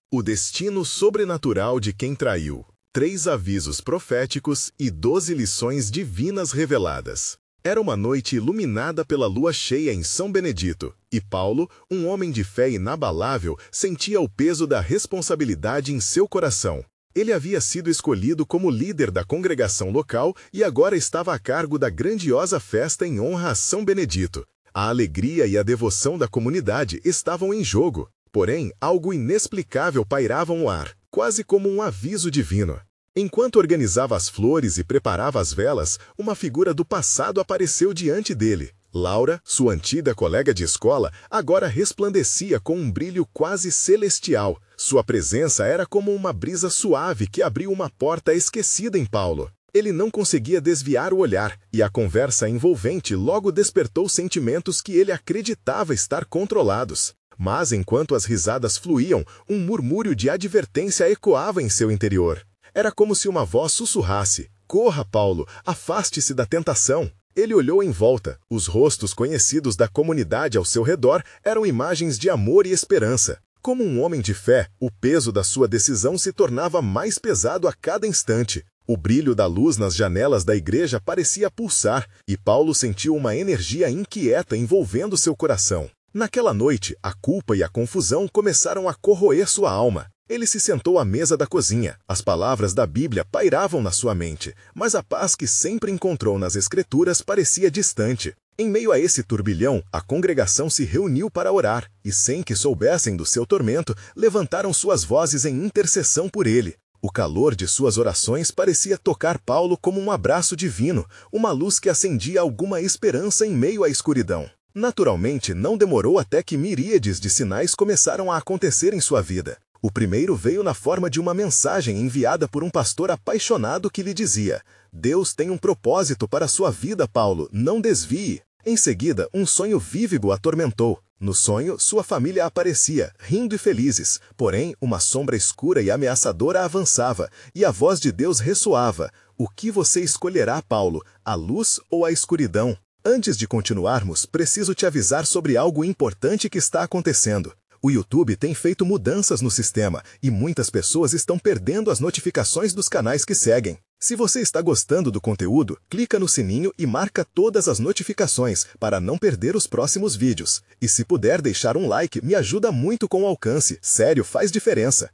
O destino sobrenatural de quem traiu. 3 avisos proféticos e 12 lições divinas reveladas. Era uma noite iluminada pela lua cheia em São Benedito, e Paulo, um homem de fé inabalável, sentia o peso da responsabilidade em seu coração. Ele havia sido escolhido como líder da congregação local e agora estava a cargo da grandiosa festa em honra a São Benedito. A alegria e a devoção da comunidade estavam em jogo. Porém, algo inexplicável pairava no ar, quase como um aviso divino. Enquanto organizava as flores e preparava as velas, uma figura do passado apareceu diante dele. Laura, sua antiga colega de escola, agora resplandecia com um brilho quase celestial. Sua presença era como uma brisa suave que abriu uma porta esquecida em Paulo. Ele não conseguia desviar o olhar, e a conversa envolvente logo despertou sentimentos que ele acreditava estar controlados. Mas enquanto as risadas fluíam, um murmúrio de advertência ecoava em seu interior. Era como se uma voz sussurrasse: "Corra, Paulo, afaste-se da tentação." Ele olhou em volta. Os rostos conhecidos da comunidade ao seu redor eram imagens de amor e esperança. Como um homem de fé, o peso da sua decisão se tornava mais pesado a cada instante. O brilho da luz nas janelas da igreja parecia pulsar, e Paulo sentiu uma energia inquieta envolvendo seu coração. Naquela noite, a culpa e a confusão começaram a corroer sua alma. Ele se sentou à mesa da cozinha. As palavras da Bíblia pairavam na sua mente, mas a paz que sempre encontrou nas Escrituras parecia distante. Em meio a esse turbilhão, a congregação se reuniu para orar, e sem que soubessem do seu tormento, levantaram suas vozes em intercessão por ele. O calor de suas orações parecia tocar Paulo como um abraço divino, uma luz que acendia alguma esperança em meio à escuridão. Naturalmente, não demorou até que miríades de sinais começaram a acontecer em sua vida. O primeiro veio na forma de uma mensagem enviada por um pastor apaixonado que lhe dizia: "Deus tem um propósito para sua vida, Paulo, não desvie." Em seguida, um sonho vívido o atormentou. No sonho, sua família aparecia, rindo e felizes. Porém, uma sombra escura e ameaçadora avançava, e a voz de Deus ressoava: "O que você escolherá, Paulo, a luz ou a escuridão?" Antes de continuarmos, preciso te avisar sobre algo importante que está acontecendo. O YouTube tem feito mudanças no sistema e muitas pessoas estão perdendo as notificações dos canais que seguem. Se você está gostando do conteúdo, clica no sininho e marca todas as notificações para não perder os próximos vídeos. E se puder deixar um like, me ajuda muito com o alcance. Sério, faz diferença.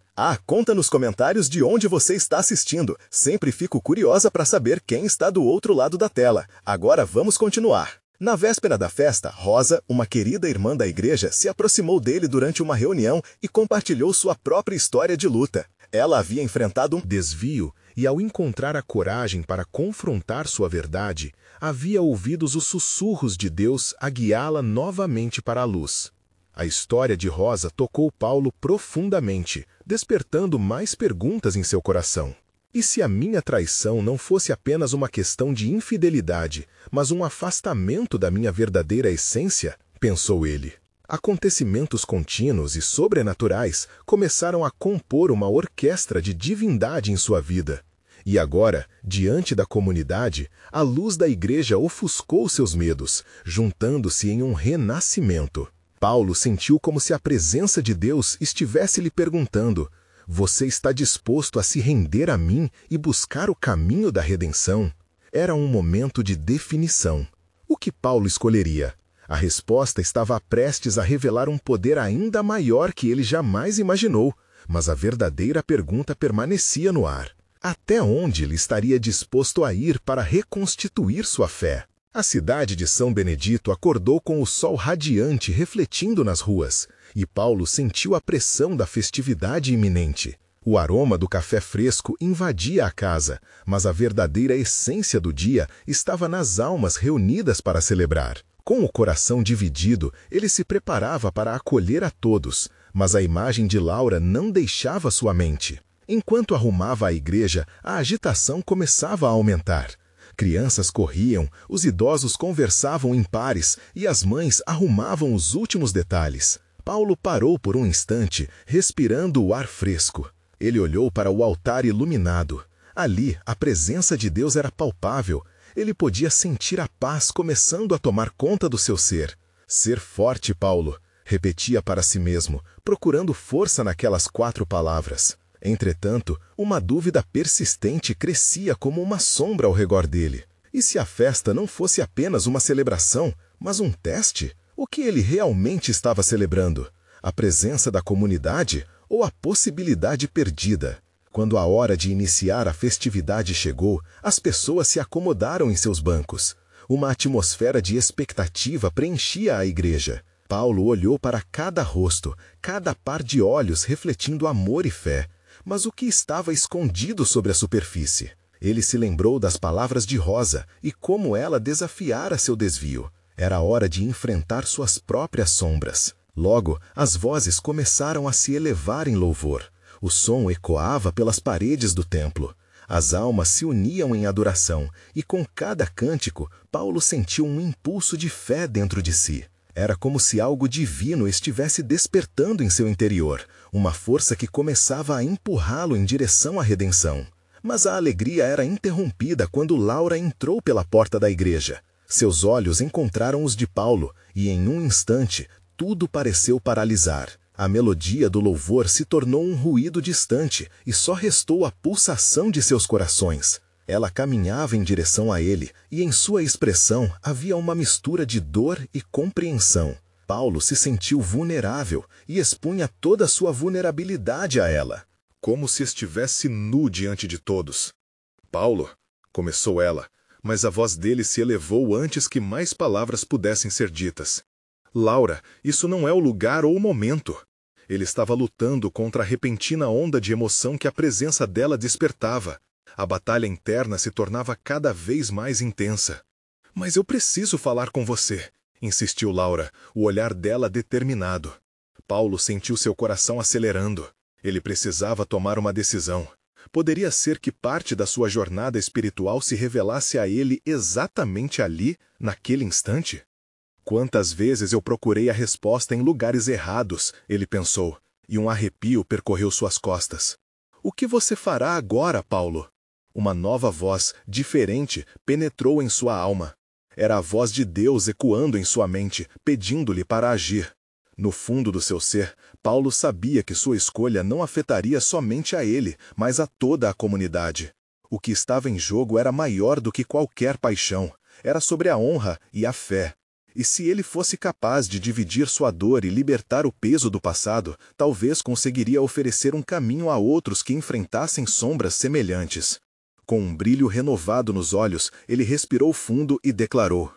Conta nos comentários de onde você está assistindo. Sempre fico curiosa para saber quem está do outro lado da tela. Agora vamos continuar. Na véspera da festa, Rosa, uma querida irmã da igreja, se aproximou dele durante uma reunião e compartilhou sua própria história de luta. Ela havia enfrentado um desvio e, ao encontrar a coragem para confrontar sua verdade, havia ouvido os sussurros de Deus a guiá-la novamente para a luz. A história de Rosa tocou Paulo profundamente, despertando mais perguntas em seu coração. E se a minha traição não fosse apenas uma questão de infidelidade, mas um afastamento da minha verdadeira essência? Pensou ele. Acontecimentos contínuos e sobrenaturais começaram a compor uma orquestra de divindade em sua vida. E agora, diante da comunidade, a luz da igreja ofuscou seus medos, juntando-se em um renascimento. Paulo sentiu como se a presença de Deus estivesse lhe perguntando: "Você está disposto a se render a mim e buscar o caminho da redenção?" Era um momento de definição. O que Paulo escolheria? A resposta estava prestes a revelar um poder ainda maior que ele jamais imaginou, mas a verdadeira pergunta permanecia no ar. Até onde ele estaria disposto a ir para reconstituir sua fé? A cidade de São Benedito acordou com o sol radiante refletindo nas ruas, e Paulo sentiu a pressão da festividade iminente. O aroma do café fresco invadia a casa, mas a verdadeira essência do dia estava nas almas reunidas para celebrar. Com o coração dividido, ele se preparava para acolher a todos, mas a imagem de Laura não deixava sua mente. Enquanto arrumava a igreja, a agitação começava a aumentar. Crianças corriam, os idosos conversavam em pares e as mães arrumavam os últimos detalhes. Paulo parou por um instante, respirando o ar fresco. Ele olhou para o altar iluminado. Ali, a presença de Deus era palpável. Ele podia sentir a paz começando a tomar conta do seu ser. "Ser forte, Paulo. Repetia para si mesmo, procurando força naquelas 4 palavras. Entretanto, uma dúvida persistente crescia como uma sombra ao redor dele. E se a festa não fosse apenas uma celebração, mas um teste? O que ele realmente estava celebrando? A presença da comunidade ou a possibilidade perdida? Quando a hora de iniciar a festividade chegou, as pessoas se acomodaram em seus bancos. Uma atmosfera de expectativa preenchia a igreja. Paulo olhou para cada rosto, cada par de olhos refletindo amor e fé. Mas o que estava escondido sobre a superfície? Ele se lembrou das palavras de Rosa e como ela desafiara seu desvio. Era hora de enfrentar suas próprias sombras. Logo, as vozes começaram a se elevar em louvor. O som ecoava pelas paredes do templo. As almas se uniam em adoração, e com cada cântico, Paulo sentiu um impulso de fé dentro de si. Era como se algo divino estivesse despertando em seu interior, uma força que começava a empurrá-lo em direção à redenção. Mas a alegria era interrompida quando Laura entrou pela porta da igreja. Seus olhos encontraram os de Paulo, e em um instante, tudo pareceu paralisar. A melodia do louvor se tornou um ruído distante e só restou a pulsação de seus corações. Ela caminhava em direção a ele e em sua expressão havia uma mistura de dor e compreensão. Paulo se sentiu vulnerável e expunha toda a sua vulnerabilidade a ela, como se estivesse nu diante de todos. Paulo, começou ela, mas a voz dele se elevou antes que mais palavras pudessem ser ditas. Laura, isso não é o lugar ou o momento. Ele estava lutando contra a repentina onda de emoção que a presença dela despertava. A batalha interna se tornava cada vez mais intensa. Mas eu preciso falar com você, insistiu Laura, o olhar dela determinado. Paulo sentiu seu coração acelerando. Ele precisava tomar uma decisão. Poderia ser que parte da sua jornada espiritual se revelasse a ele exatamente ali, naquele instante? Quantas vezes eu procurei a resposta em lugares errados, ele pensou, e um arrepio percorreu suas costas. O que você fará agora, Paulo? Uma nova voz, diferente, penetrou em sua alma. Era a voz de Deus ecoando em sua mente, pedindo-lhe para agir. No fundo do seu ser, Paulo sabia que sua escolha não afetaria somente a ele, mas a toda a comunidade. O que estava em jogo era maior do que qualquer paixão. Era sobre a honra e a fé. E se ele fosse capaz de dividir sua dor e libertar o peso do passado, talvez conseguiria oferecer um caminho a outros que enfrentassem sombras semelhantes. Com um brilho renovado nos olhos, ele respirou fundo e declarou: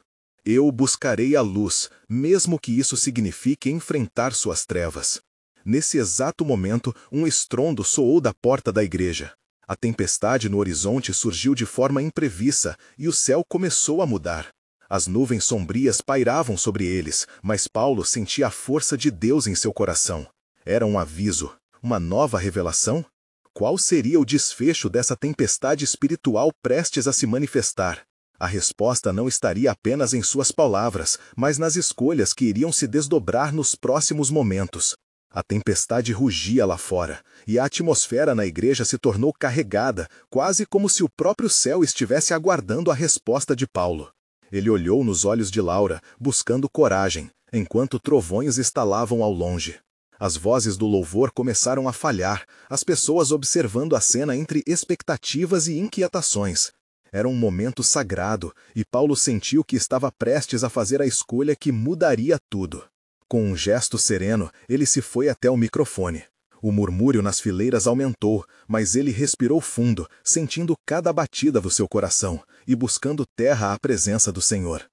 Eu buscarei a luz, mesmo que isso signifique enfrentar suas trevas. Nesse exato momento, um estrondo soou da porta da igreja. A tempestade no horizonte surgiu de forma imprevista e o céu começou a mudar. As nuvens sombrias pairavam sobre eles, mas Paulo sentia a força de Deus em seu coração. Era um aviso, uma nova revelação? Qual seria o desfecho dessa tempestade espiritual prestes a se manifestar? A resposta não estaria apenas em suas palavras, mas nas escolhas que iriam se desdobrar nos próximos momentos. A tempestade rugia lá fora, e a atmosfera na igreja se tornou carregada, quase como se o próprio céu estivesse aguardando a resposta de Paulo. Ele olhou nos olhos de Laura, buscando coragem, enquanto trovões estalavam ao longe. As vozes do louvor começaram a falhar, as pessoas observando a cena entre expectativas e inquietações. Era um momento sagrado, e Paulo sentiu que estava prestes a fazer a escolha que mudaria tudo. Com um gesto sereno, ele se foi até o microfone. O murmúrio nas fileiras aumentou, mas ele respirou fundo, sentindo cada batida do seu coração e buscando terra à presença do Senhor.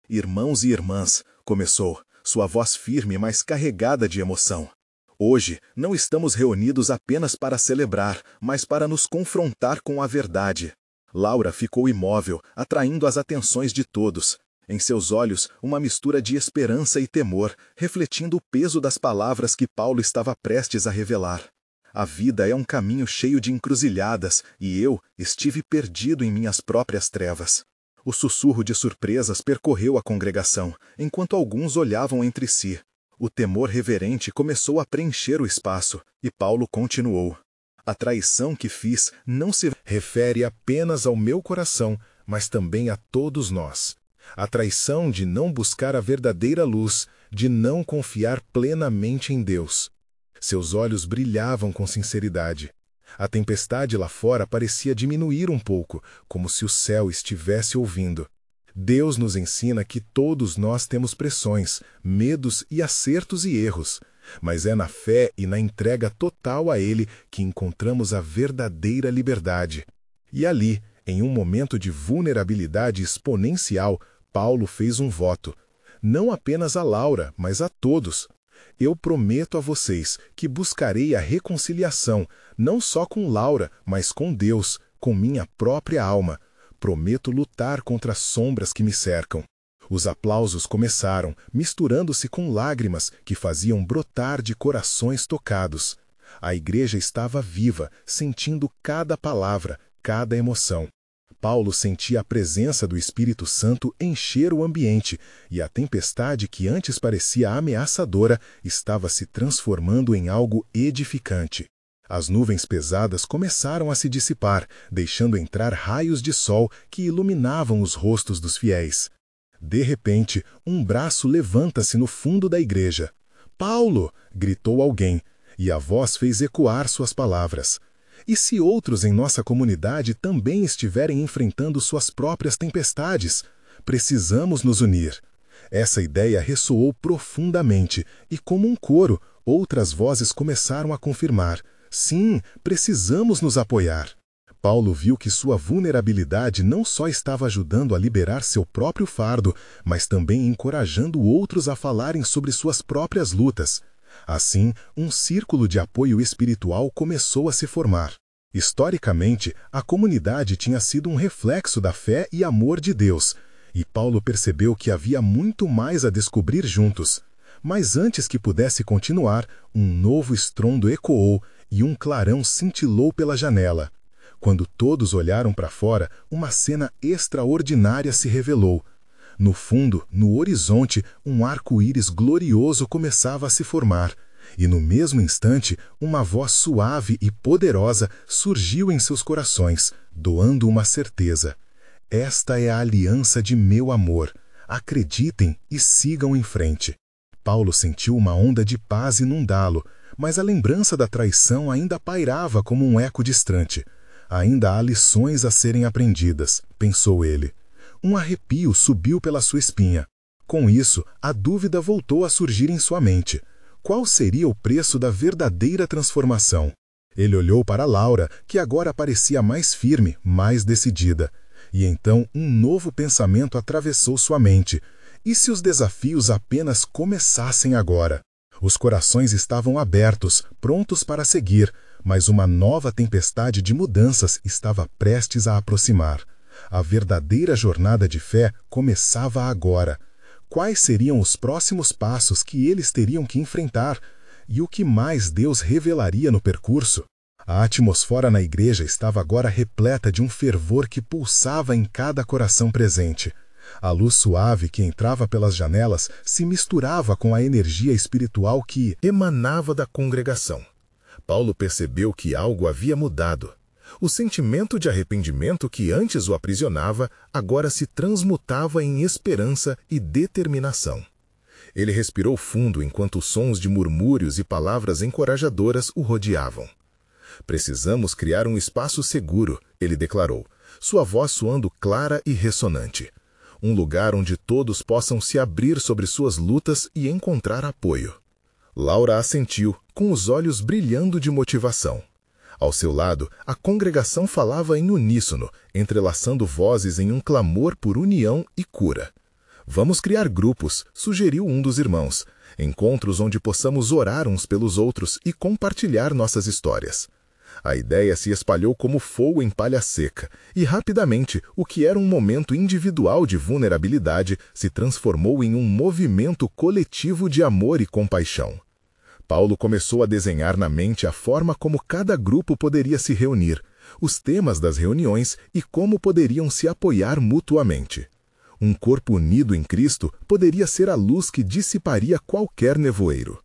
Irmãos e irmãs, começou, sua voz firme, mas carregada de emoção. Hoje, não estamos reunidos apenas para celebrar, mas para nos confrontar com a verdade. Laura ficou imóvel, atraindo as atenções de todos. Em seus olhos, uma mistura de esperança e temor, refletindo o peso das palavras que Paulo estava prestes a revelar. A vida é um caminho cheio de encruzilhadas, e eu estive perdido em minhas próprias trevas. O sussurro de surpresas percorreu a congregação, enquanto alguns olhavam entre si. O temor reverente começou a preencher o espaço, e Paulo continuou. A traição que fiz não se refere apenas ao meu coração, mas também a todos nós. A traição de não buscar a verdadeira luz, de não confiar plenamente em Deus. Seus olhos brilhavam com sinceridade. A tempestade lá fora parecia diminuir um pouco, como se o céu estivesse ouvindo. Deus nos ensina que todos nós temos pressões, medos e acertos e erros, mas é na fé e na entrega total a Ele que encontramos a verdadeira liberdade. E ali, em um momento de vulnerabilidade exponencial, Paulo fez um voto. Não apenas a Laura, mas a todos. Eu prometo a vocês que buscarei a reconciliação, não só com Laura, mas com Deus, com minha própria alma. Prometo lutar contra as sombras que me cercam. Os aplausos começaram, misturando-se com lágrimas que faziam brotar de corações tocados. A igreja estava viva, sentindo cada palavra, cada emoção. Paulo sentia a presença do Espírito Santo encher o ambiente, e a tempestade que antes parecia ameaçadora estava se transformando em algo edificante. As nuvens pesadas começaram a se dissipar, deixando entrar raios de sol que iluminavam os rostos dos fiéis. De repente, um braço levanta-se no fundo da igreja. "Paulo!" gritou alguém, e a voz fez ecoar suas palavras. E se outros em nossa comunidade também estiverem enfrentando suas próprias tempestades? Precisamos nos unir. Essa ideia ressoou profundamente, e como um coro, outras vozes começaram a confirmar. Sim, precisamos nos apoiar. Paulo viu que sua vulnerabilidade não só estava ajudando a liberar seu próprio fardo, mas também encorajando outros a falarem sobre suas próprias lutas. Assim, um círculo de apoio espiritual começou a se formar. Historicamente, a comunidade tinha sido um reflexo da fé e amor de Deus, e Paulo percebeu que havia muito mais a descobrir juntos. Mas antes que pudesse continuar, um novo estrondo ecoou e um clarão cintilou pela janela. Quando todos olharam para fora, uma cena extraordinária se revelou. No fundo, no horizonte, um arco-íris glorioso começava a se formar, e no mesmo instante, uma voz suave e poderosa surgiu em seus corações, doando uma certeza. Esta é a aliança de meu amor. Acreditem e sigam em frente. Paulo sentiu uma onda de paz inundá-lo, mas a lembrança da traição ainda pairava como um eco distante. Ainda há lições a serem aprendidas, pensou ele. Um arrepio subiu pela sua espinha. Com isso, a dúvida voltou a surgir em sua mente. Qual seria o preço da verdadeira transformação? Ele olhou para Laura, que agora parecia mais firme, mais decidida. E então um novo pensamento atravessou sua mente. E se os desafios apenas começassem agora? Os corações estavam abertos, prontos para seguir, mas uma nova tempestade de mudanças estava prestes a aproximar. A verdadeira jornada de fé começava agora. Quais seriam os próximos passos que eles teriam que enfrentar? E o que mais Deus revelaria no percurso? A atmosfera na igreja estava agora repleta de um fervor que pulsava em cada coração presente. A luz suave que entrava pelas janelas se misturava com a energia espiritual que emanava da congregação. Paulo percebeu que algo havia mudado. O sentimento de arrependimento que antes o aprisionava, agora se transmutava em esperança e determinação. Ele respirou fundo enquanto sons de murmúrios e palavras encorajadoras o rodeavam. "Precisamos criar um espaço seguro", ele declarou, sua voz soando clara e ressonante. Um lugar onde todos possam se abrir sobre suas lutas e encontrar apoio. Laura assentiu, com os olhos brilhando de motivação. Ao seu lado, a congregação falava em uníssono, entrelaçando vozes em um clamor por união e cura. "Vamos criar grupos", sugeriu um dos irmãos, "encontros onde possamos orar uns pelos outros e compartilhar nossas histórias." A ideia se espalhou como fogo em palha seca, e rapidamente o que era um momento individual de vulnerabilidade se transformou em um movimento coletivo de amor e compaixão. Paulo começou a desenhar na mente a forma como cada grupo poderia se reunir, os temas das reuniões e como poderiam se apoiar mutuamente. Um corpo unido em Cristo poderia ser a luz que dissiparia qualquer nevoeiro.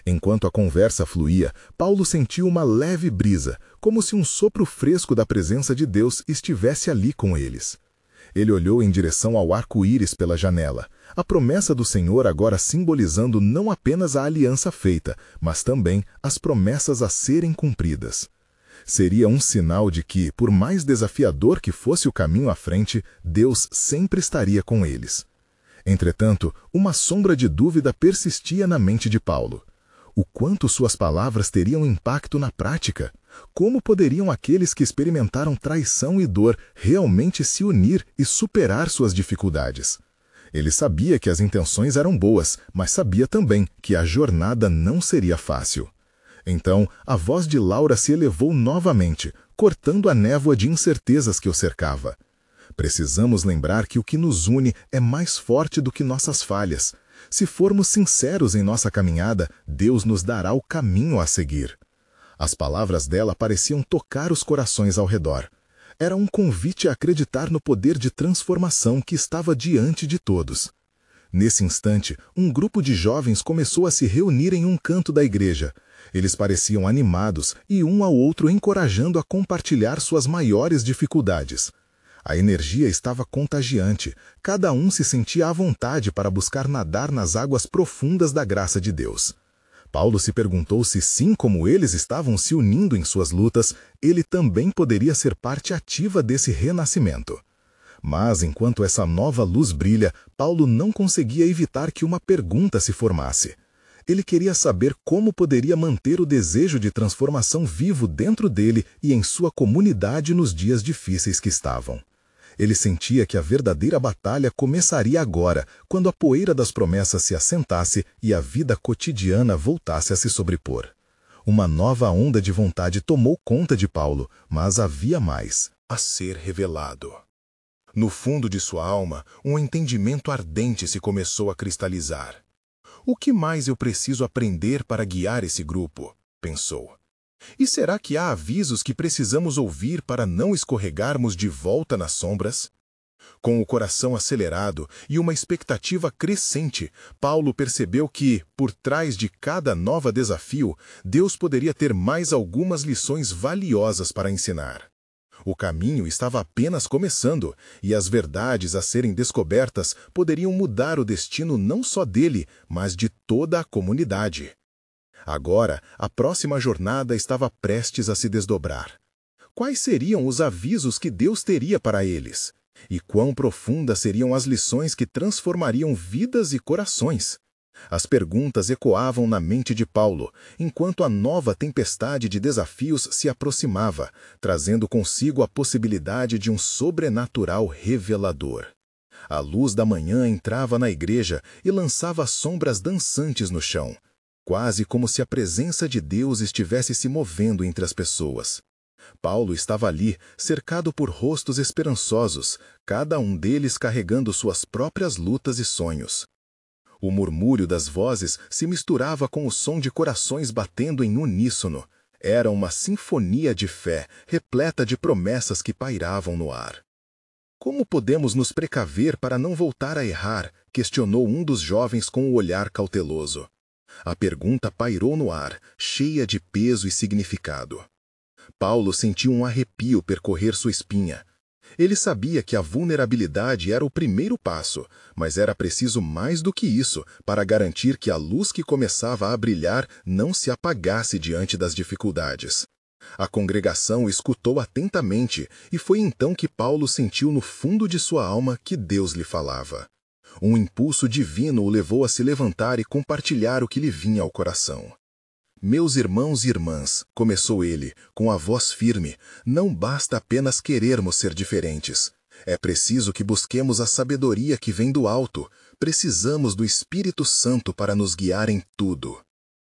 Enquanto a conversa fluía, Paulo sentiu uma leve brisa, como se um sopro fresco da presença de Deus estivesse ali com eles. Ele olhou em direção ao arco-íris pela janela, a promessa do Senhor agora simbolizando não apenas a aliança feita, mas também as promessas a serem cumpridas. Seria um sinal de que, por mais desafiador que fosse o caminho à frente, Deus sempre estaria com eles. Entretanto, uma sombra de dúvida persistia na mente de Paulo. O quanto suas palavras teriam impacto na prática? Como poderiam aqueles que experimentaram traição e dor realmente se unir e superar suas dificuldades? Ele sabia que as intenções eram boas, mas sabia também que a jornada não seria fácil. Então, a voz de Laura se elevou novamente, cortando a névoa de incertezas que o cercava. Precisamos lembrar que o que nos une é mais forte do que nossas falhas. Se formos sinceros em nossa caminhada, Deus nos dará o caminho a seguir. As palavras dela pareciam tocar os corações ao redor. Era um convite a acreditar no poder de transformação que estava diante de todos. Nesse instante, um grupo de jovens começou a se reunir em um canto da igreja. Eles pareciam animados e um ao outro encorajando a compartilhar suas maiores dificuldades. A energia estava contagiante, cada um se sentia à vontade para buscar nadar nas águas profundas da graça de Deus. Paulo se perguntou se, sim como eles estavam se unindo em suas lutas, ele também poderia ser parte ativa desse renascimento. Mas, enquanto essa nova luz brilha, Paulo não conseguia evitar que uma pergunta se formasse. Ele queria saber como poderia manter o desejo de transformação vivo dentro dele e em sua comunidade nos dias difíceis que estavam. Ele sentia que a verdadeira batalha começaria agora, quando a poeira das promessas se assentasse e a vida cotidiana voltasse a se sobrepor. Uma nova onda de vontade tomou conta de Paulo, mas havia mais a ser revelado. No fundo de sua alma, um entendimento ardente se começou a cristalizar. O que mais eu preciso aprender para guiar esse grupo? Pensou. E será que há avisos que precisamos ouvir para não escorregarmos de volta nas sombras? Com o coração acelerado e uma expectativa crescente, Paulo percebeu que, por trás de cada novo desafio, Deus poderia ter mais algumas lições valiosas para ensinar. O caminho estava apenas começando, e as verdades a serem descobertas poderiam mudar o destino não só dele, mas de toda a comunidade. Agora, a próxima jornada estava prestes a se desdobrar. Quais seriam os avisos que Deus teria para eles? E quão profundas seriam as lições que transformariam vidas e corações? As perguntas ecoavam na mente de Paulo, enquanto a nova tempestade de desafios se aproximava, trazendo consigo a possibilidade de um sobrenatural revelador. A luz da manhã entrava na igreja e lançava sombras dançantes no chão, quase como se a presença de Deus estivesse se movendo entre as pessoas. Paulo estava ali, cercado por rostos esperançosos, cada um deles carregando suas próprias lutas e sonhos. O murmúrio das vozes se misturava com o som de corações batendo em uníssono. Era uma sinfonia de fé, repleta de promessas que pairavam no ar. Como podemos nos precaver para não voltar a errar? Questionou um dos jovens com o olhar cauteloso. A pergunta pairou no ar, cheia de peso e significado. Paulo sentiu um arrepio percorrer sua espinha. Ele sabia que a vulnerabilidade era o primeiro passo, mas era preciso mais do que isso para garantir que a luz que começava a brilhar não se apagasse diante das dificuldades. A congregação escutou atentamente e foi então que Paulo sentiu no fundo de sua alma que Deus lhe falava. Um impulso divino o levou a se levantar e compartilhar o que lhe vinha ao coração. Meus irmãos e irmãs, começou ele, com a voz firme, não basta apenas querermos ser diferentes. É preciso que busquemos a sabedoria que vem do alto. Precisamos do Espírito Santo para nos guiar em tudo.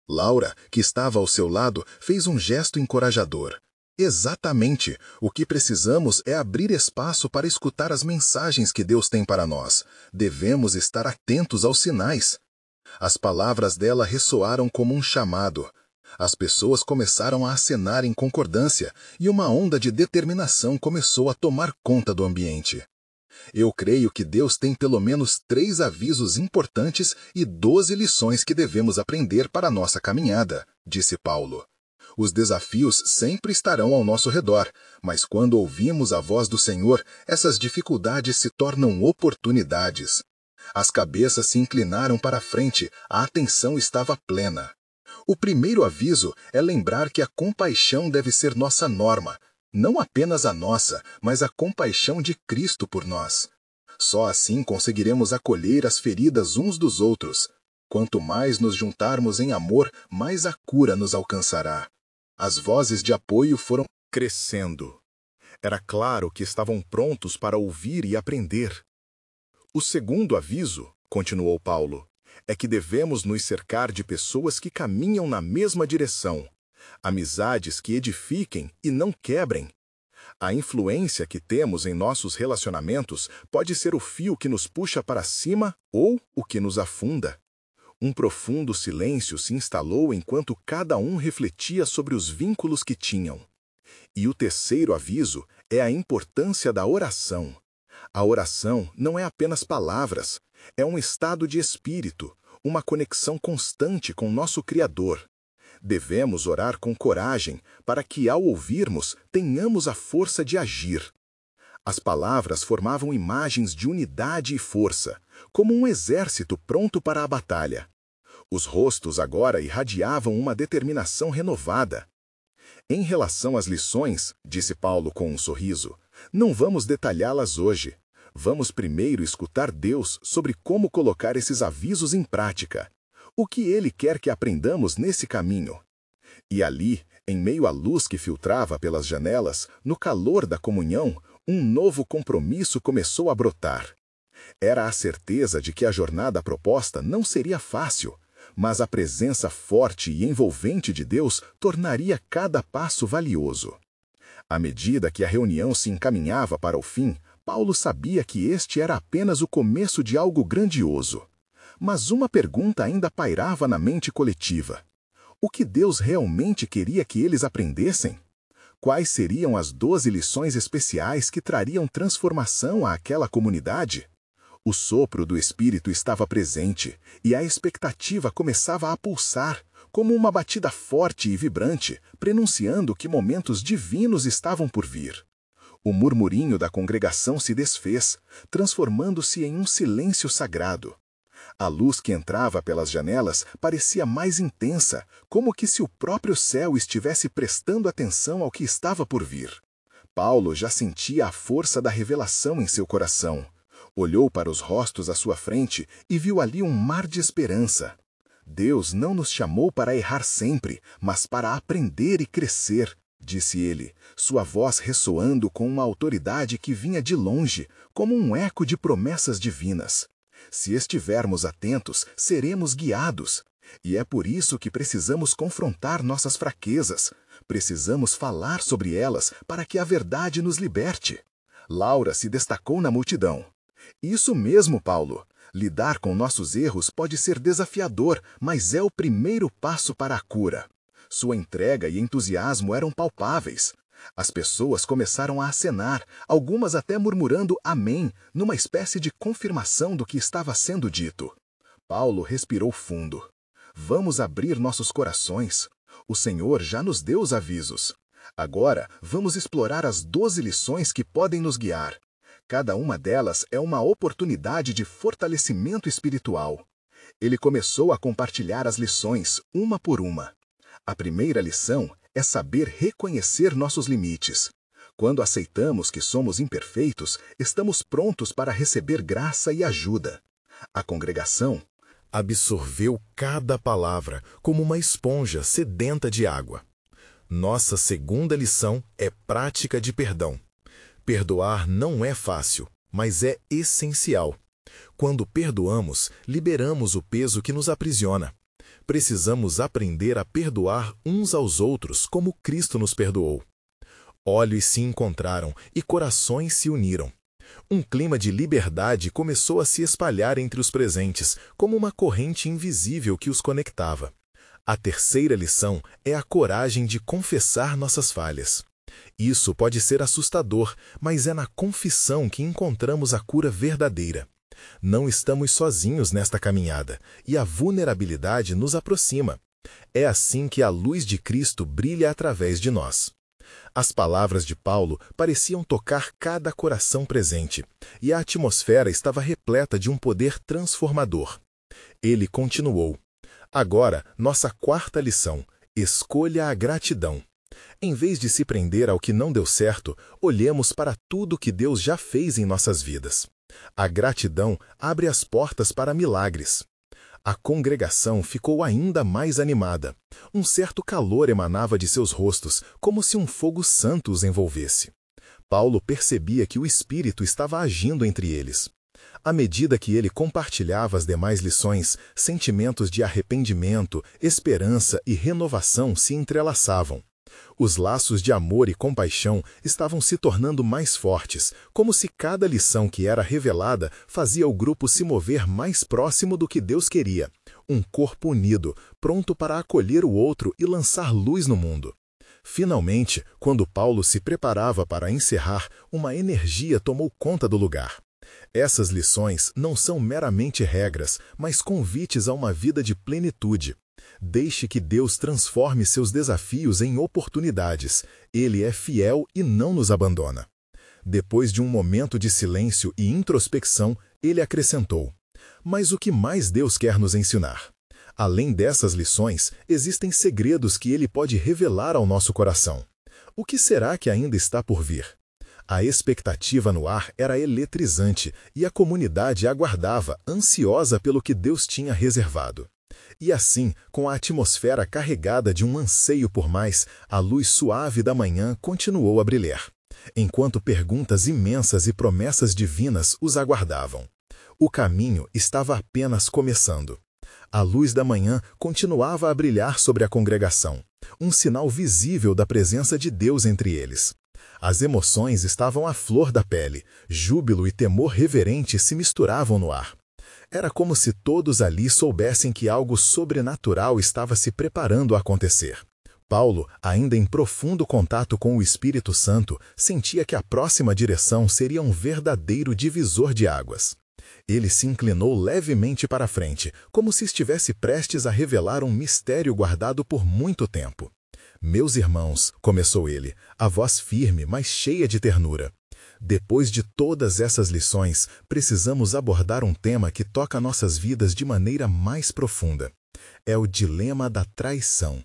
Laura, que estava ao seu lado, fez um gesto encorajador. Exatamente. O que precisamos é abrir espaço para escutar as mensagens que Deus tem para nós. Devemos estar atentos aos sinais. As palavras dela ressoaram como um chamado. As pessoas começaram a acenar em concordância e uma onda de determinação começou a tomar conta do ambiente. Eu creio que Deus tem pelo menos 3 avisos importantes e 12 lições que devemos aprender para a nossa caminhada, disse Paulo. Os desafios sempre estarão ao nosso redor, mas quando ouvimos a voz do Senhor, essas dificuldades se tornam oportunidades. As cabeças se inclinaram para a frente, a atenção estava plena. O primeiro aviso é lembrar que a compaixão deve ser nossa norma, não apenas a nossa, mas a compaixão de Cristo por nós. Só assim conseguiremos acolher as feridas uns dos outros. Quanto mais nos juntarmos em amor, mais a cura nos alcançará. As vozes de apoio foram crescendo. Era claro que estavam prontos para ouvir e aprender. O segundo aviso, continuou Paulo, é que devemos nos cercar de pessoas que caminham na mesma direção, amizades que edifiquem e não quebrem. A influência que temos em nossos relacionamentos pode ser o fio que nos puxa para cima ou o que nos afunda. Um profundo silêncio se instalou enquanto cada um refletia sobre os vínculos que tinham. E o terceiro aviso é a importância da oração. A oração não é apenas palavras, é um estado de espírito, uma conexão constante com nosso Criador. Devemos orar com coragem para que, ao ouvirmos, tenhamos a força de agir. As palavras formavam imagens de unidade e força, como um exército pronto para a batalha. Os rostos agora irradiavam uma determinação renovada. Em relação às lições, disse Paulo com um sorriso, não vamos detalhá-las hoje. Vamos primeiro escutar Deus sobre como colocar esses avisos em prática. O que Ele quer que aprendamos nesse caminho? E ali, em meio à luz que filtrava pelas janelas, no calor da comunhão, um novo compromisso começou a brotar. Era a certeza de que a jornada proposta não seria fácil, mas a presença forte e envolvente de Deus tornaria cada passo valioso. À medida que a reunião se encaminhava para o fim, Paulo sabia que este era apenas o começo de algo grandioso. Mas uma pergunta ainda pairava na mente coletiva. O que Deus realmente queria que eles aprendessem? Quais seriam as 12 lições especiais que trariam transformação àquela comunidade? O sopro do Espírito estava presente, e a expectativa começava a pulsar, como uma batida forte e vibrante, prenunciando que momentos divinos estavam por vir. O murmurinho da congregação se desfez, transformando-se em um silêncio sagrado. A luz que entrava pelas janelas parecia mais intensa, como que se o próprio céu estivesse prestando atenção ao que estava por vir. Paulo já sentia a força da revelação em seu coração. Olhou para os rostos à sua frente e viu ali um mar de esperança. Deus não nos chamou para errar sempre, mas para aprender e crescer, disse ele, sua voz ressoando com uma autoridade que vinha de longe, como um eco de promessas divinas. Se estivermos atentos, seremos guiados. E é por isso que precisamos confrontar nossas fraquezas. Precisamos falar sobre elas para que a verdade nos liberte. Laura se destacou na multidão. Isso mesmo, Paulo. Lidar com nossos erros pode ser desafiador, mas é o primeiro passo para a cura. Sua entrega e entusiasmo eram palpáveis. As pessoas começaram a acenar, algumas até murmurando amém, numa espécie de confirmação do que estava sendo dito. Paulo respirou fundo. Vamos abrir nossos corações. O Senhor já nos deu os avisos. Agora, vamos explorar as 12 lições que podem nos guiar. Cada uma delas é uma oportunidade de fortalecimento espiritual. Ele começou a compartilhar as lições, uma por uma. A primeira lição é saber reconhecer nossos limites. Quando aceitamos que somos imperfeitos, estamos prontos para receber graça e ajuda. A congregação absorveu cada palavra como uma esponja sedenta de água. Nossa segunda lição é prática de perdão. Perdoar não é fácil, mas é essencial. Quando perdoamos, liberamos o peso que nos aprisiona. Precisamos aprender a perdoar uns aos outros como Cristo nos perdoou. Olhos se encontraram e corações se uniram. Um clima de liberdade começou a se espalhar entre os presentes, como uma corrente invisível que os conectava. A terceira lição é a coragem de confessar nossas falhas. Isso pode ser assustador, mas é na confissão que encontramos a cura verdadeira. Não estamos sozinhos nesta caminhada, e a vulnerabilidade nos aproxima. É assim que a luz de Cristo brilha através de nós. As palavras de Paulo pareciam tocar cada coração presente, e a atmosfera estava repleta de um poder transformador. Ele continuou. Agora, nossa quarta lição: escolha a gratidão. Em vez de se prender ao que não deu certo, olhemos para tudo que Deus já fez em nossas vidas. A gratidão abre as portas para milagres. A congregação ficou ainda mais animada. Um certo calor emanava de seus rostos, como se um fogo santo os envolvesse. Paulo percebia que o Espírito estava agindo entre eles. À medida que ele compartilhava as demais lições, sentimentos de arrependimento, esperança e renovação se entrelaçavam. Os laços de amor e compaixão estavam se tornando mais fortes, como se cada lição que era revelada fazia o grupo se mover mais próximo do que Deus queria. Um corpo unido, pronto para acolher o outro e lançar luz no mundo. Finalmente, quando Paulo se preparava para encerrar, uma energia tomou conta do lugar. Essas lições não são meramente regras, mas convites a uma vida de plenitude. Deixe que Deus transforme seus desafios em oportunidades. Ele é fiel e não nos abandona. Depois de um momento de silêncio e introspecção, ele acrescentou: mas o que mais Deus quer nos ensinar? Além dessas lições, existem segredos que ele pode revelar ao nosso coração. O que será que ainda está por vir? A expectativa no ar era eletrizante e a comunidade aguardava, ansiosa pelo que Deus tinha reservado. E assim, com a atmosfera carregada de um anseio por mais, a luz suave da manhã continuou a brilhar, enquanto perguntas imensas e promessas divinas os aguardavam. O caminho estava apenas começando. A luz da manhã continuava a brilhar sobre a congregação, um sinal visível da presença de Deus entre eles. As emoções estavam à flor da pele, júbilo e temor reverente se misturavam no ar. Era como se todos ali soubessem que algo sobrenatural estava se preparando a acontecer. Paulo, ainda em profundo contato com o Espírito Santo, sentia que a próxima direção seria um verdadeiro divisor de águas. Ele se inclinou levemente para a frente, como se estivesse prestes a revelar um mistério guardado por muito tempo. Meus irmãos, começou ele, a voz firme, mas cheia de ternura. Depois de todas essas lições, precisamos abordar um tema que toca nossas vidas de maneira mais profunda. É o dilema da traição.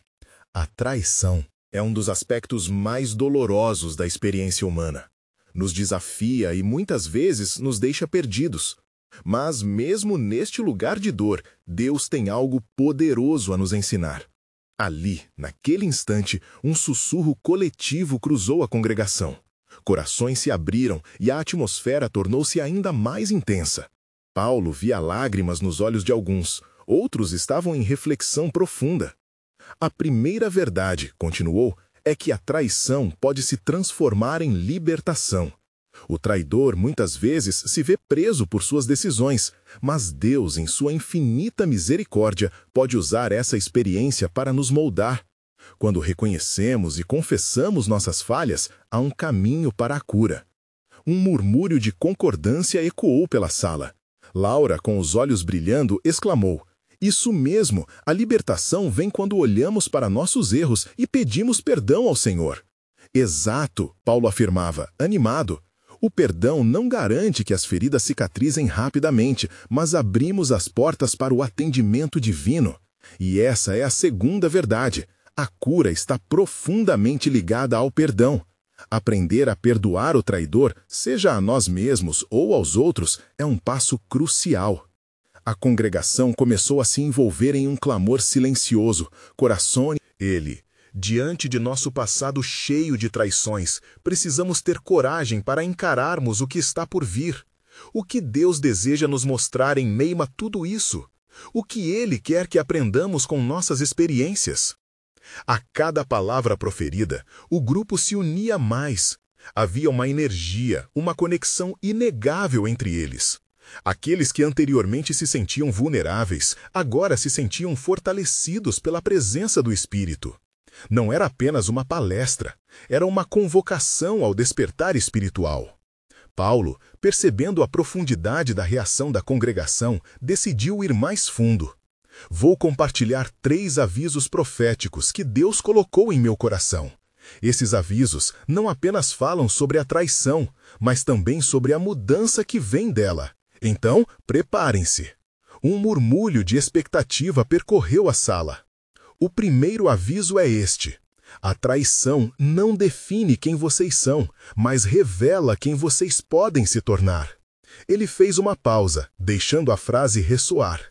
A traição é um dos aspectos mais dolorosos da experiência humana. Nos desafia e muitas vezes nos deixa perdidos. Mas mesmo neste lugar de dor, Deus tem algo poderoso a nos ensinar. Ali, naquele instante, um sussurro coletivo cruzou a congregação. Corações se abriram e a atmosfera tornou-se ainda mais intensa. Paulo via lágrimas nos olhos de alguns, outros estavam em reflexão profunda. A primeira verdade, continuou, é que a traição pode se transformar em libertação. O traidor muitas vezes se vê preso por suas decisões, mas Deus, em sua infinita misericórdia, pode usar essa experiência para nos moldar. Quando reconhecemos e confessamos nossas falhas, há um caminho para a cura. Um murmúrio de concordância ecoou pela sala. Laura, com os olhos brilhando, exclamou: isso mesmo, a libertação vem quando olhamos para nossos erros e pedimos perdão ao Senhor. Exato, Paulo afirmava, animado. O perdão não garante que as feridas cicatrizem rapidamente, mas abrimos as portas para o atendimento divino. E essa é a segunda verdade. A cura está profundamente ligada ao perdão. Aprender a perdoar o traidor, seja a nós mesmos ou aos outros, é um passo crucial. A congregação começou a se envolver em um clamor silencioso. Coração, ele... Diante de nosso passado cheio de traições, precisamos ter coragem para encararmos o que está por vir. O que Deus deseja nos mostrar em meio a tudo isso? O que Ele quer que aprendamos com nossas experiências? A cada palavra proferida, o grupo se unia mais. Havia uma energia, uma conexão inegável entre eles. Aqueles que anteriormente se sentiam vulneráveis, agora se sentiam fortalecidos pela presença do Espírito. Não era apenas uma palestra, era uma convocação ao despertar espiritual. Paulo, percebendo a profundidade da reação da congregação, decidiu ir mais fundo. Vou compartilhar 3 avisos proféticos que Deus colocou em meu coração. Esses avisos não apenas falam sobre a traição, mas também sobre a mudança que vem dela. Então, preparem-se. Um murmúrio de expectativa percorreu a sala. O primeiro aviso é este: a traição não define quem vocês são, mas revela quem vocês podem se tornar. Ele fez uma pausa, deixando a frase ressoar.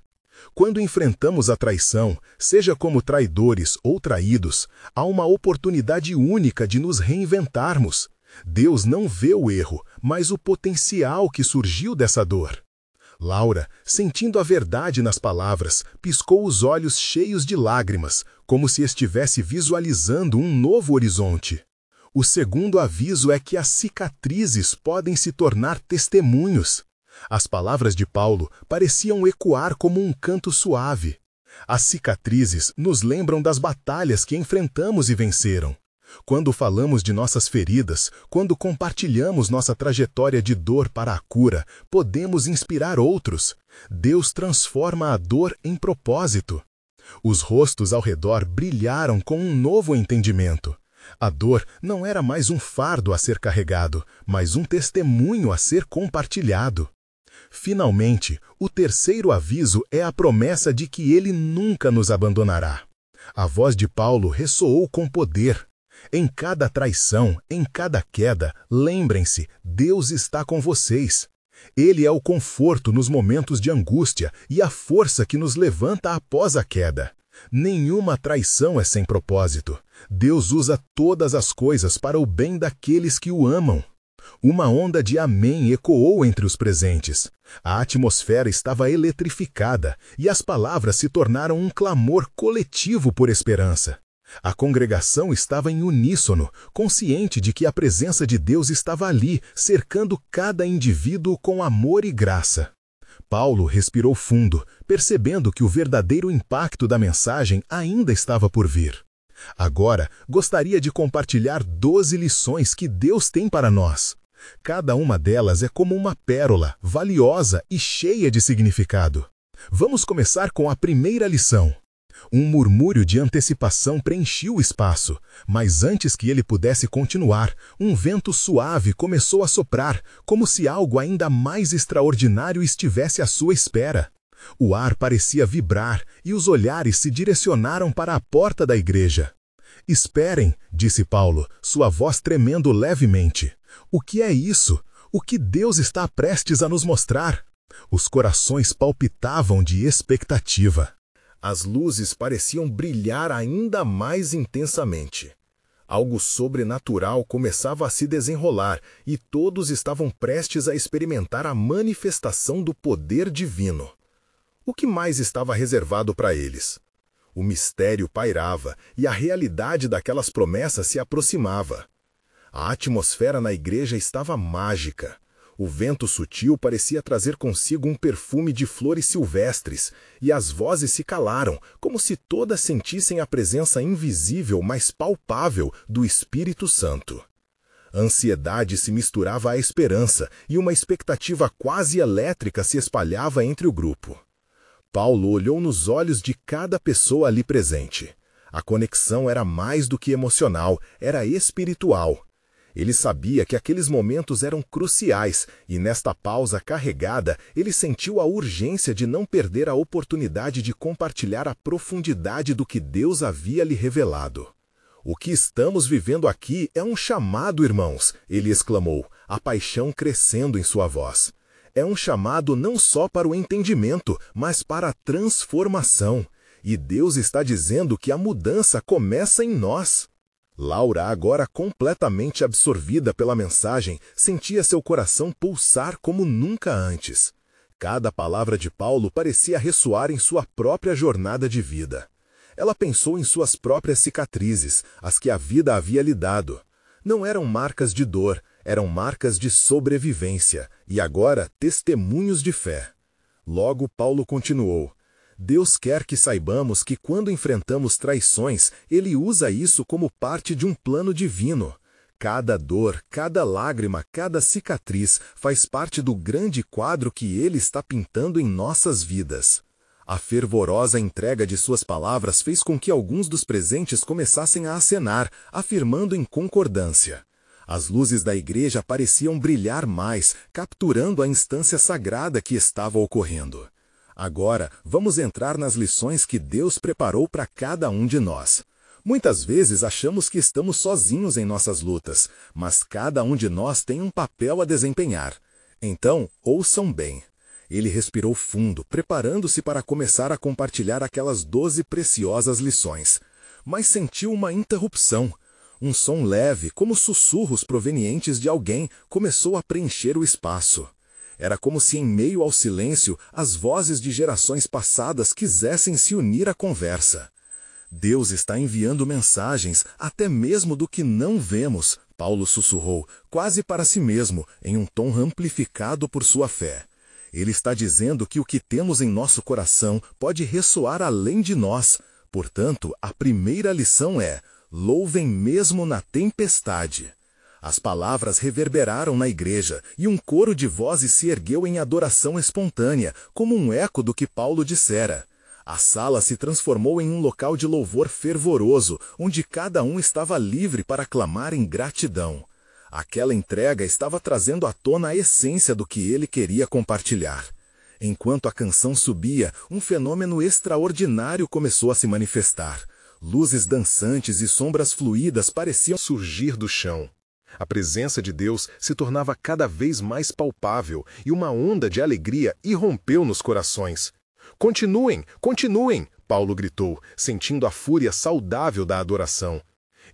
Quando enfrentamos a traição, seja como traidores ou traídos, há uma oportunidade única de nos reinventarmos. Deus não vê o erro, mas o potencial que surgiu dessa dor. Laura, sentindo a verdade nas palavras, piscou os olhos cheios de lágrimas, como se estivesse visualizando um novo horizonte. O segundo aviso é que as cicatrizes podem se tornar testemunhos. As palavras de Paulo pareciam ecoar como um canto suave. As cicatrizes nos lembram das batalhas que enfrentamos e venceram. Quando falamos de nossas feridas, quando compartilhamos nossa trajetória de dor para a cura, podemos inspirar outros. Deus transforma a dor em propósito. Os rostos ao redor brilharam com um novo entendimento. A dor não era mais um fardo a ser carregado, mas um testemunho a ser compartilhado. Finalmente, o terceiro aviso é a promessa de que Ele nunca nos abandonará. A voz de Paulo ressoou com poder. Em cada traição, em cada queda, lembrem-se, Deus está com vocês. Ele é o conforto nos momentos de angústia e a força que nos levanta após a queda. Nenhuma traição é sem propósito. Deus usa todas as coisas para o bem daqueles que o amam. Uma onda de amém ecoou entre os presentes. A atmosfera estava eletrificada e as palavras se tornaram um clamor coletivo por esperança. A congregação estava em uníssono, consciente de que a presença de Deus estava ali, cercando cada indivíduo com amor e graça. Paulo respirou fundo, percebendo que o verdadeiro impacto da mensagem ainda estava por vir. Agora, gostaria de compartilhar 12 lições que Deus tem para nós. Cada uma delas é como uma pérola, valiosa e cheia de significado. Vamos começar com a primeira lição. Um murmúrio de antecipação preencheu o espaço, mas antes que ele pudesse continuar, um vento suave começou a soprar, como se algo ainda mais extraordinário estivesse à sua espera. O ar parecia vibrar e os olhares se direcionaram para a porta da igreja. "Esperem", disse Paulo, sua voz tremendo levemente. "O que é isso? O que Deus está prestes a nos mostrar?" Os corações palpitavam de expectativa. As luzes pareciam brilhar ainda mais intensamente. Algo sobrenatural começava a se desenrolar e todos estavam prestes a experimentar a manifestação do poder divino. O que mais estava reservado para eles? O mistério pairava e a realidade daquelas promessas se aproximava. A atmosfera na igreja estava mágica. O vento sutil parecia trazer consigo um perfume de flores silvestres, e as vozes se calaram, como se todas sentissem a presença invisível, mas palpável, do Espírito Santo. A ansiedade se misturava à esperança, e uma expectativa quase elétrica se espalhava entre o grupo. Paulo olhou nos olhos de cada pessoa ali presente. A conexão era mais do que emocional, era espiritual. Ele sabia que aqueles momentos eram cruciais e, nesta pausa carregada, ele sentiu a urgência de não perder a oportunidade de compartilhar a profundidade do que Deus havia lhe revelado. "O que estamos vivendo aqui é um chamado, irmãos", ele exclamou, a paixão crescendo em sua voz. "É um chamado não só para o entendimento, mas para a transformação. E Deus está dizendo que a mudança começa em nós." Laura, agora completamente absorvida pela mensagem, sentia seu coração pulsar como nunca antes. Cada palavra de Paulo parecia ressoar em sua própria jornada de vida. Ela pensou em suas próprias cicatrizes, as que a vida havia lhe dado. Não eram marcas de dor, eram marcas de sobrevivência, e agora testemunhos de fé. Logo, Paulo continuou: "Deus quer que saibamos que quando enfrentamos traições, Ele usa isso como parte de um plano divino. Cada dor, cada lágrima, cada cicatriz faz parte do grande quadro que Ele está pintando em nossas vidas. A fervorosa entrega de suas palavras fez com que alguns dos presentes começassem a acenar, afirmando em concordância. As luzes da igreja pareciam brilhar mais, capturando a instância sagrada que estava ocorrendo. Agora, vamos entrar nas lições que Deus preparou para cada um de nós. Muitas vezes achamos que estamos sozinhos em nossas lutas, mas cada um de nós tem um papel a desempenhar. Então, ouçam bem. Ele respirou fundo, preparando-se para começar a compartilhar aquelas 12 preciosas lições. Mas sentiu uma interrupção. Um som leve, como sussurros provenientes de alguém, começou a preencher o espaço. Era como se em meio ao silêncio, as vozes de gerações passadas quisessem se unir à conversa. Deus está enviando mensagens, até mesmo do que não vemos, Paulo sussurrou, quase para si mesmo, em um tom amplificado por sua fé. Ele está dizendo que o que temos em nosso coração pode ressoar além de nós. Portanto, a primeira lição é: louvem mesmo na tempestade. As palavras reverberaram na igreja, e um coro de vozes se ergueu em adoração espontânea, como um eco do que Paulo dissera. A sala se transformou em um local de louvor fervoroso, onde cada um estava livre para clamar em gratidão. Aquela entrega estava trazendo à tona a essência do que ele queria compartilhar. Enquanto a canção subia, um fenômeno extraordinário começou a se manifestar. Luzes dançantes e sombras fluídas pareciam surgir do chão. A presença de Deus se tornava cada vez mais palpável e uma onda de alegria irrompeu nos corações. "Continuem, continuem!" Paulo gritou, sentindo a fúria saudável da adoração.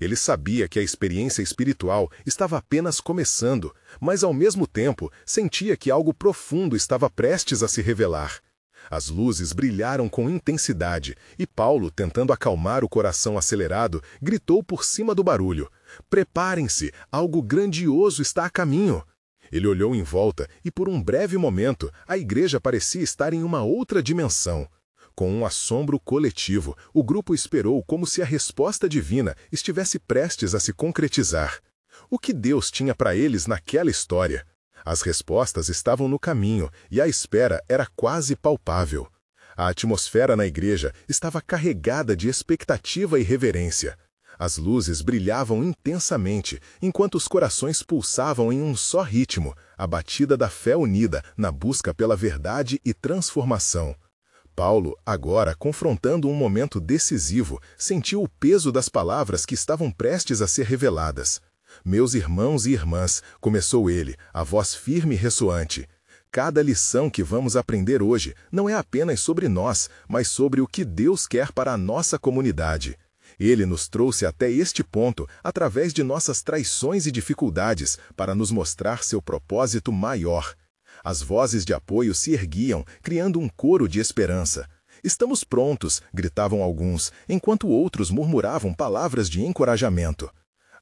Ele sabia que a experiência espiritual estava apenas começando, mas ao mesmo tempo sentia que algo profundo estava prestes a se revelar. As luzes brilharam com intensidade e Paulo, tentando acalmar o coração acelerado, gritou por cima do barulho: "Preparem-se, algo grandioso está a caminho." Ele olhou em volta e, por um breve momento, a igreja parecia estar em uma outra dimensão. Com um assombro coletivo, o grupo esperou como se a resposta divina estivesse prestes a se concretizar. O que Deus tinha para eles naquela história? As respostas estavam no caminho e a espera era quase palpável. A atmosfera na igreja estava carregada de expectativa e reverência. As luzes brilhavam intensamente, enquanto os corações pulsavam em um só ritmo, a batida da fé unida na busca pela verdade e transformação. Paulo, agora confrontando um momento decisivo, sentiu o peso das palavras que estavam prestes a ser reveladas. "Meus irmãos e irmãs", começou ele, a voz firme e ressoante, "cada lição que vamos aprender hoje não é apenas sobre nós, mas sobre o que Deus quer para a nossa comunidade. Ele nos trouxe até este ponto através de nossas traições e dificuldades para nos mostrar seu propósito maior." As vozes de apoio se erguiam, criando um coro de esperança. "Estamos prontos", gritavam alguns, enquanto outros murmuravam palavras de encorajamento.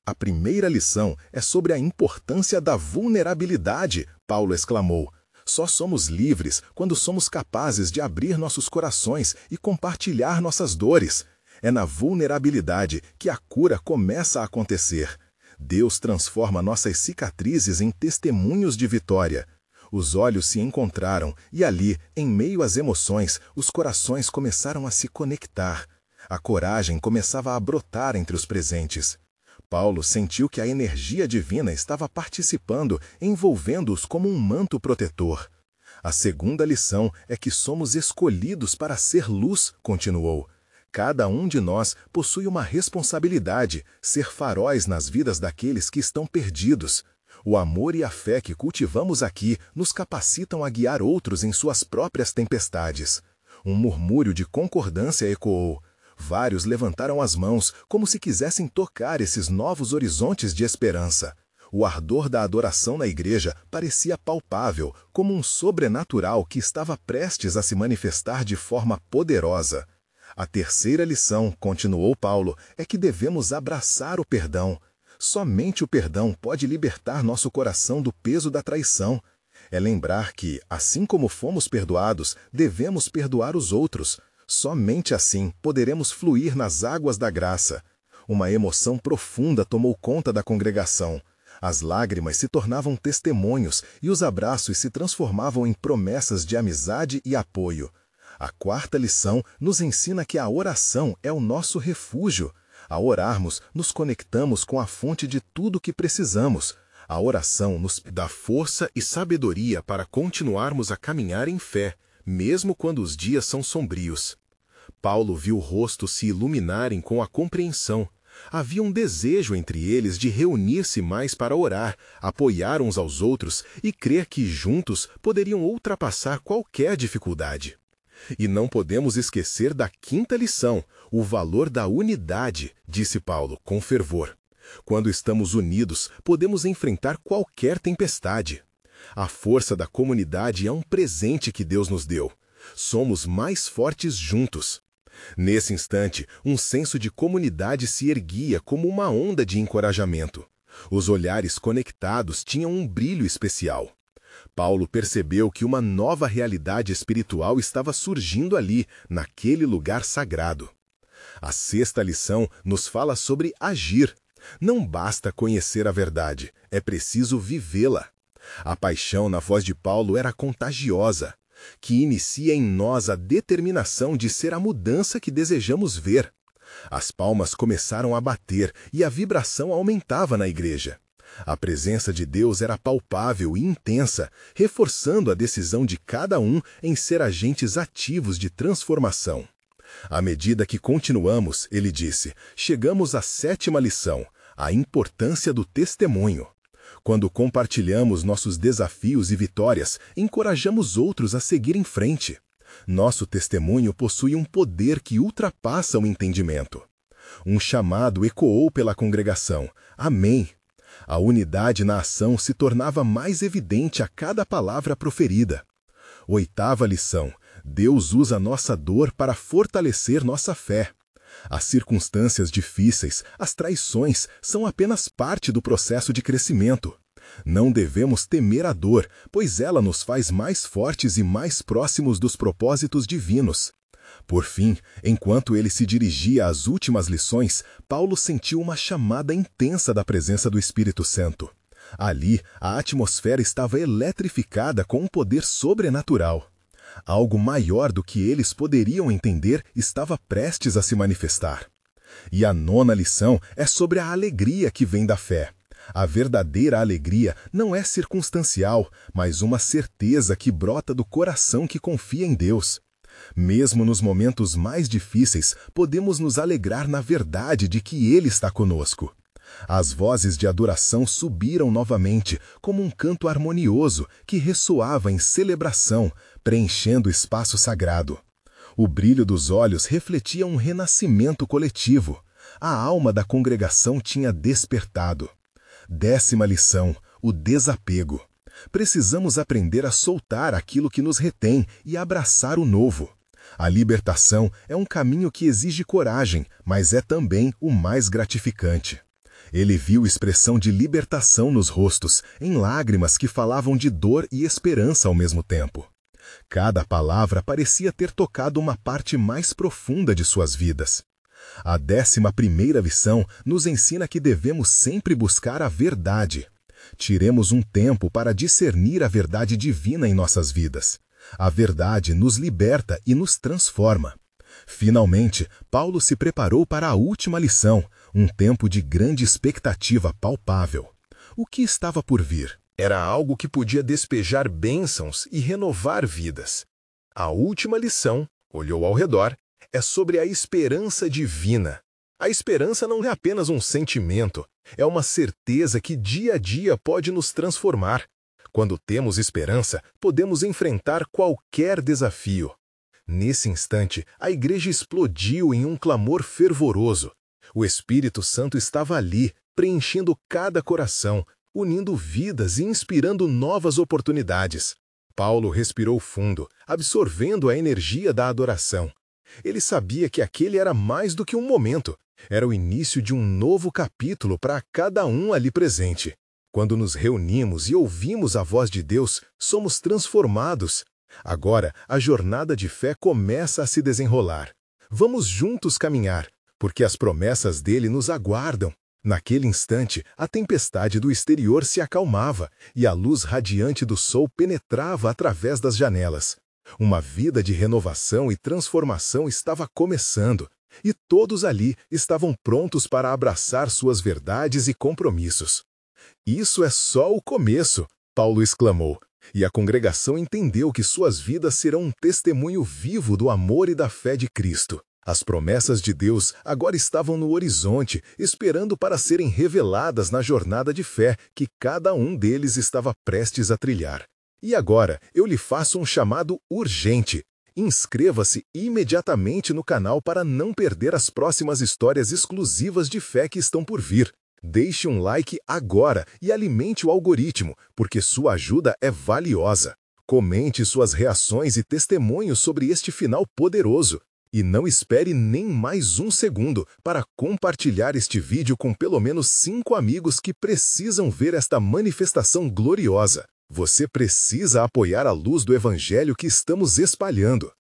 "A primeira lição é sobre a importância da vulnerabilidade", Paulo exclamou. "Só somos livres quando somos capazes de abrir nossos corações e compartilhar nossas dores. É na vulnerabilidade que a cura começa a acontecer. Deus transforma nossas cicatrizes em testemunhos de vitória." Os olhos se encontraram e ali, em meio às emoções, os corações começaram a se conectar. A coragem começava a brotar entre os presentes. Paulo sentiu que a energia divina estava participando, envolvendo-os como um manto protetor. "A segunda lição é que somos escolhidos para ser luz", continuou. "Cada um de nós possui uma responsabilidade, ser faróis nas vidas daqueles que estão perdidos. O amor e a fé que cultivamos aqui nos capacitam a guiar outros em suas próprias tempestades." Um murmúrio de concordância ecoou. Vários levantaram as mãos, como se quisessem tocar esses novos horizontes de esperança. O ardor da adoração na igreja parecia palpável, como um sobrenatural que estava prestes a se manifestar de forma poderosa. "A terceira lição", continuou Paulo, "é que devemos abraçar o perdão. Somente o perdão pode libertar nosso coração do peso da traição. É lembrar que, assim como fomos perdoados, devemos perdoar os outros. Somente assim poderemos fluir nas águas da graça." Uma emoção profunda tomou conta da congregação. As lágrimas se tornavam testemunhos e os abraços se transformavam em promessas de amizade e apoio. A quarta lição nos ensina que a oração é o nosso refúgio. Ao orarmos, nos conectamos com a fonte de tudo o que precisamos. A oração nos dá força e sabedoria para continuarmos a caminhar em fé, mesmo quando os dias são sombrios. Paulo viu rostos se iluminarem com a compreensão. Havia um desejo entre eles de reunir-se mais para orar, apoiar uns aos outros e crer que juntos poderiam ultrapassar qualquer dificuldade. E não podemos esquecer da quinta lição, o valor da unidade, disse Paulo com fervor. Quando estamos unidos, podemos enfrentar qualquer tempestade. A força da comunidade é um presente que Deus nos deu. Somos mais fortes juntos. Nesse instante, um senso de comunidade se erguia como uma onda de encorajamento. Os olhares conectados tinham um brilho especial. Paulo percebeu que uma nova realidade espiritual estava surgindo ali, naquele lugar sagrado. A sexta lição nos fala sobre agir. Não basta conhecer a verdade, é preciso vivê-la. A paixão na voz de Paulo era contagiosa, que inicia em nós a determinação de ser a mudança que desejamos ver. As palmas começaram a bater e a vibração aumentava na igreja. A presença de Deus era palpável e intensa, reforçando a decisão de cada um em ser agentes ativos de transformação. À medida que continuamos, ele disse, chegamos à sétima lição, a importância do testemunho. Quando compartilhamos nossos desafios e vitórias, encorajamos outros a seguir em frente. Nosso testemunho possui um poder que ultrapassa o entendimento. Um chamado ecoou pela congregação. Amém. A unidade na ação se tornava mais evidente a cada palavra proferida. Oitava lição. Deus usa nossa dor para fortalecer nossa fé. As circunstâncias difíceis, as traições, são apenas parte do processo de crescimento. Não devemos temer a dor, pois ela nos faz mais fortes e mais próximos dos propósitos divinos. Por fim, enquanto ele se dirigia às últimas lições, Paulo sentiu uma chamada intensa da presença do Espírito Santo. Ali, a atmosfera estava eletrificada com um poder sobrenatural. Algo maior do que eles poderiam entender estava prestes a se manifestar. E a nona lição é sobre a alegria que vem da fé. A verdadeira alegria não é circunstancial, mas uma certeza que brota do coração que confia em Deus. Mesmo nos momentos mais difíceis, podemos nos alegrar na verdade de que Ele está conosco. As vozes de adoração subiram novamente, como um canto harmonioso que ressoava em celebração, preenchendo o espaço sagrado. O brilho dos olhos refletia um renascimento coletivo. A alma da congregação tinha despertado. Décima lição, o desapego. Precisamos aprender a soltar aquilo que nos retém e abraçar o novo. A libertação é um caminho que exige coragem, mas é também o mais gratificante. Ele viu expressão de libertação nos rostos, em lágrimas que falavam de dor e esperança ao mesmo tempo. Cada palavra parecia ter tocado uma parte mais profunda de suas vidas. A 11ª lição nos ensina que devemos sempre buscar a verdade. Tiremos um tempo para discernir a verdade divina em nossas vidas. A verdade nos liberta e nos transforma. Finalmente, Paulo se preparou para a última lição, um tempo de grande expectativa palpável. O que estava por vir? Era algo que podia despejar bênçãos e renovar vidas. A última lição, olhou ao redor, é sobre a esperança divina. A esperança não é apenas um sentimento, é uma certeza que dia a dia pode nos transformar. Quando temos esperança, podemos enfrentar qualquer desafio. Nesse instante, a igreja explodiu em um clamor fervoroso. O Espírito Santo estava ali, preenchendo cada coração, unindo vidas e inspirando novas oportunidades. Paulo respirou fundo, absorvendo a energia da adoração. Ele sabia que aquele era mais do que um momento. Era o início de um novo capítulo para cada um ali presente. Quando nos reunimos e ouvimos a voz de Deus, somos transformados. Agora, a jornada de fé começa a se desenrolar. Vamos juntos caminhar, porque as promessas dele nos aguardam. Naquele instante, a tempestade do exterior se acalmava e a luz radiante do sol penetrava através das janelas. Uma vida de renovação e transformação estava começando, e todos ali estavam prontos para abraçar suas verdades e compromissos. Isso é só o começo, Paulo exclamou, e a congregação entendeu que suas vidas serão um testemunho vivo do amor e da fé de Cristo. As promessas de Deus agora estavam no horizonte, esperando para serem reveladas na jornada de fé que cada um deles estava prestes a trilhar. E agora, eu lhe faço um chamado urgente. Inscreva-se imediatamente no canal para não perder as próximas histórias exclusivas de fé que estão por vir. Deixe um like agora e alimente o algoritmo, porque sua ajuda é valiosa. Comente suas reações e testemunhos sobre este final poderoso. E não espere nem mais um segundo para compartilhar este vídeo com pelo menos 5 amigos que precisam ver esta manifestação gloriosa. Você precisa apoiar a luz do Evangelho que estamos espalhando.